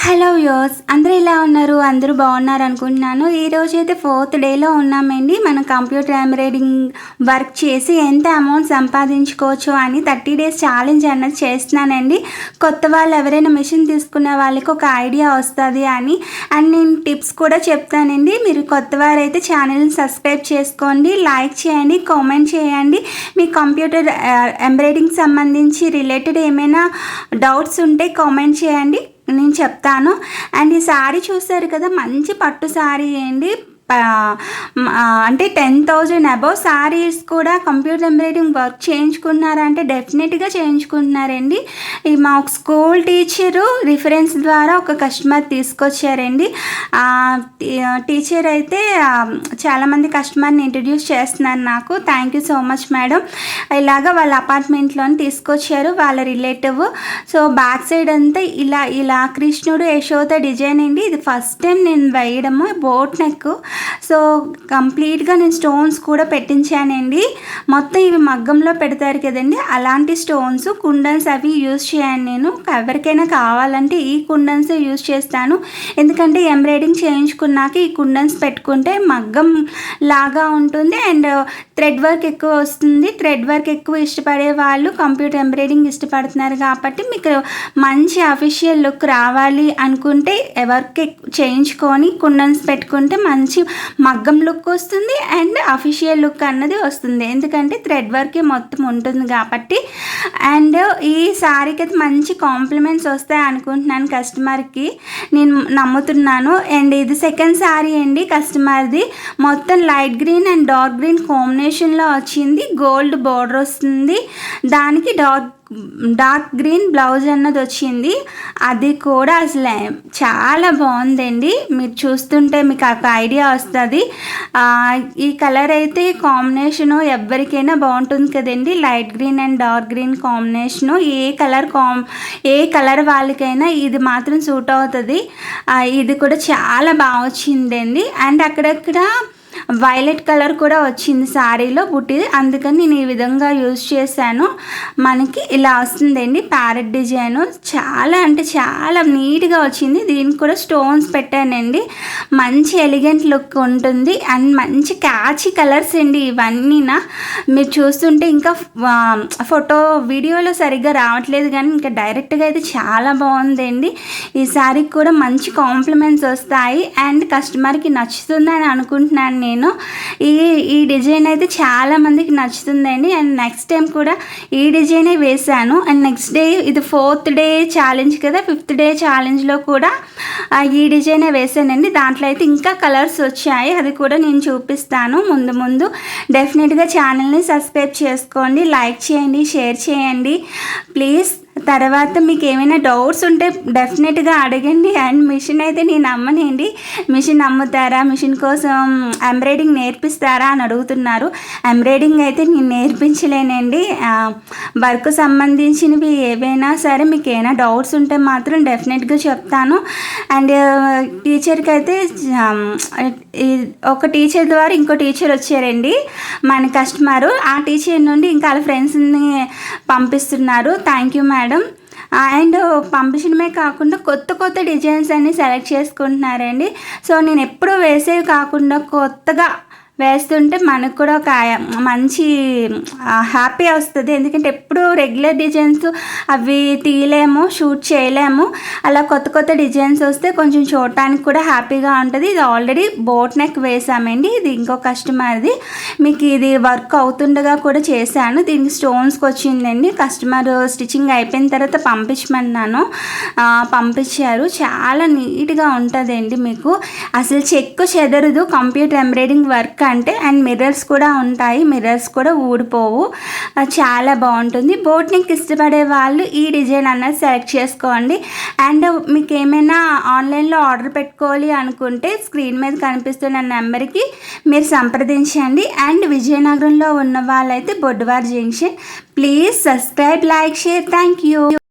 Hello viewers, అందరూ ఎలా ఉన్నారు? అందరూ బాగున్నారు అనుకుంటున్నాను. ఈరోజు అయితే 4th డేలో ఉన్నామండి. మనం కంప్యూటర్ ఎంబ్రాయిడింగ్ వర్క్ చేసి ఎంత అమౌంట్ సంపాదించుకోవచ్చు అని 30 డేస్ ఛాలెంజ్ అన్నది చేస్తున్నానండి. కొత్త వాళ్ళు ఎవరైనా మిషన్ తీసుకునే వాళ్ళకి ఒక ఐడియా వస్తుంది అని అండ్ నేను టిప్స్ కూడా చెప్తానండి. మీరు కొత్త వారైతే ఛానల్ని సబ్స్క్రైబ్ చేసుకోండి, లైక్ చేయండి, కామెంట్ చేయండి. మీ కంప్యూటర్ ఎంబ్రాయిడింగ్ సంబంధించి రిలేటెడ్ ఏమైనా డౌట్స్ ఉంటే కామెంట్ చేయండి, నేను చెప్తాను. అండ్ ఈ శారీ చూసారు కదా, మంచి పట్టు శారీ అండి. అంటే 10,000 అబౌవ్ శారీస్ కూడా కంప్యూటర్ ఎంబ్రాయిడింగ్ వర్క్ చేయించుకున్నారంటే డెఫినెట్గా చేయించుకుంటున్నారండి. ఈ మా ఒక స్కూల్ టీచరు రిఫరెన్స్ ద్వారా ఒక కస్టమర్ తీసుకొచ్చారండి. టీచర్ అయితే చాలామంది కస్టమర్ని ఇంట్రడ్యూస్ చేస్తున్నారు నాకు. Thank you so much madam. ఇలాగ వాళ్ళ అపార్ట్మెంట్లోని తీసుకొచ్చారు వాళ్ళ రిలేటివ్. సో బ్యాక్ సైడ్ అంతా ఇలా కృష్ణుడు యశోద డిజైన్ అండి. ఇది ఫస్ట్ టైం నేను వేయడము, బోట్ నెక్. సో కంప్లీట్గా నేను స్టోన్స్ కూడా పెట్టించానండి. మొత్తం ఇవి మగ్గంలో పెడతారు కదండి, అలాంటి స్టోన్స్, కుండన్స్ అవి యూజ్ చేయను నేను. ఎవరికైనా కావాలంటే ఈ కుండన్స్ యూజ్ చేస్తాను. ఎందుకంటే ఎంబ్రాయిడింగ్ చేయించుకున్నాక ఈ కుండన్స్ పెట్టుకుంటే మగ్గం లాగా ఉంటుంది అండ్ థ్రెడ్ వర్క్ ఎక్కువ వస్తుంది. థ్రెడ్ వర్క్ ఎక్కువ ఇష్టపడే వాళ్ళు కంప్యూటర్ ఎంబ్రాయిడింగ్ ఇష్టపడుతున్నారు కాబట్టి మీకు మంచి అఫీషియల్ లుక్ రావాలి అనుకుంటే వర్క్ చేయించుకొని కుండన్స్ పెట్టుకుంటే మంచి మగ్గం లుక్ వస్తుంది అండ్ అఫీషియల్ లుక్ అన్నది వస్తుంది. ఎందుకంటే థ్రెడ్ వర్కే మొత్తం ఉంటుంది కాబట్టి. అండ్ ఈ శారీకి అయితే మంచి కాంప్లిమెంట్స్ వస్తాయి అనుకుంటున్నాను కస్టమర్కి, నేను నమ్ముతున్నాను. అండ్ ఇది సెకండ్ శారీ అండి కస్టమర్ది. మొత్తం light green and dark green కాంబినేషన్లో వచ్చింది. గోల్డ్ బార్డర్ వస్తుంది, దానికి డార్క్ గ్రీన్ బ్లౌజ్ అన్నది వచ్చింది. అది కూడా అసలు చాలా బాగుందండి. మీరు చూస్తుంటే మీకు ఒక ఐడియా వస్తుంది. ఈ కలర్ అయితే కాంబినేషను ఎవరికైనా బాగుంటుంది కదండి. Light green and dark green combination A colour వాళ్ళకైనా ఇది మాత్రం సూట్ అవుతుంది. ఇది కూడా చాలా బాగా వచ్చిందండి. అండ్ అక్కడక్కడ వైలెట్ కలర్ కూడా వచ్చింది శారీలో బుట్టి, అందుకని నేను ఈ విధంగా యూజ్ చేశాను. మనకి ఇలా వస్తుందండి ప్యారెట్ డిజైన్. చాలా అంటే చాలా నీట్గా వచ్చింది. దీనికి కూడా స్టోన్స్ పెట్టానండి. మంచి ఎలిగెంట్ లుక్ ఉంటుంది అండ్ మంచి క్యాచీ కలర్స్ అండి ఇవన్నీనా. మీరు చూస్తుంటే ఇంకా వీడియోలో సరిగ్గా రావట్లేదు కానీ ఇంకా డైరెక్ట్గా అయితే చాలా బాగుందండి. ఈ శారీకి కూడా మంచి కాంప్లిమెంట్స్ వస్తాయి అండ్ కస్టమర్కి నచ్చుతుందని అనుకుంటున్నాను నేను. ఈ డిజైన్ అయితే చాలా మందికి నచ్చుతుందండి. అండ్ నెక్స్ట్ టైం కూడా ఈ డిజైనే వేశాను. అండ్ నెక్స్ట్ డే ఇది 4th డే ఛాలెంజ్ కదా, 5th డే ఛాలెంజ్లో కూడా ఈ డిజైనే వేసానండి. దాంట్లో అయితే ఇంకా కలర్స్ వచ్చాయి, అది కూడా నేను చూపిస్తాను ముందు. డెఫినెట్గా ఛానల్ని సబ్స్క్రైబ్ చేసుకోండి, లైక్ చేయండి, షేర్ చేయండి ప్లీజ్. తర్వాత మీకు ఏమైనా డౌట్స్ ఉంటే డెఫినెట్గా అడగండి. అండ్ మిషన్ అయితే నేను అమ్మనండి. మిషన్ అమ్ముతారా, మిషన్ కోసం ఎంబ్రాయిడింగ్ నేర్పిస్తారా అని అడుగుతున్నారు. ఎంబ్రాయిడింగ్ అయితే నేను నేర్పించలేనండి. వర్క్ సంబంధించినవి ఏవైనా సరే మీకు ఏమైనా డౌట్స్ ఉంటే మాత్రం డెఫినెట్గా చెప్తాను. అండ్ టీచర్కి అయితే ఒక టీచర్ ద్వారా ఇంకో టీచర్ వచ్చారండి మన కస్టమరు. ఆ టీచర్ నుండి ఇంకా వాళ్ళ ఫ్రెండ్స్ని పంపిస్తున్నారు. Thank you madam. అండ్ పంపించడమే కాకుండా కొత్త డిజైన్స్ అన్ని సెలెక్ట్ చేసుకుంటున్నారండి. సో నేను ఎప్పుడూ వేసేవి కాకుండా కొత్తగా వేస్తుంటే మనకు కూడా ఒక మంచి హ్యాపీ వస్తుంది. ఎందుకంటే ఎప్పుడు రెగ్యులర్ డిజైన్స్ అవి తీయలేము, షూట్ చేయలేము. అలా కొత్త డిజైన్స్ వస్తే కొంచెం చూడటానికి కూడా హ్యాపీగా ఉంటుంది. ఇది ఆల్రెడీ బోట్ నెక్ వేసామండి. ఇది ఇంకో కస్టమర్ది. మీకు ఇది వర్క్ అవుతుండగా కూడా చేశాను. దీనికి స్టోన్స్కి వచ్చిందండి. కస్టమర్ స్టిచ్చింగ్ అయిపోయిన తర్వాత పంపించమన్నాను, పంపించారు. చాలా నీట్గా ఉంటుందండి. మీకు అసలు చెక్కు చెదరదు కంప్యూటర్ ఎంబ్రాయిడింగ్ వర్క్ అంటే. అండ్ మిర్రర్స్ కూడా ఉంటాయి, మిర్రర్స్ కూడా ఊడిపోవు. చాలా బాగుంటుంది. బోట్ నెక్ ఇష్టపడే వాళ్ళు ఈ డిజైన్ అన్నది సెలెక్ట్ చేసుకోండి. అండ్ మీకు ఏమైనా ఆన్లైన్లో ఆర్డర్ పెట్టుకోవాలి అనుకుంటే స్క్రీన్ మీద కనిపిస్తున్న నెంబర్కి మీరు సంప్రదించండి. అండ్ విజయనగరంలో ఉన్న వాళ్ళైతే Bodduvari junction. Please subscribe, like, share. Thank you.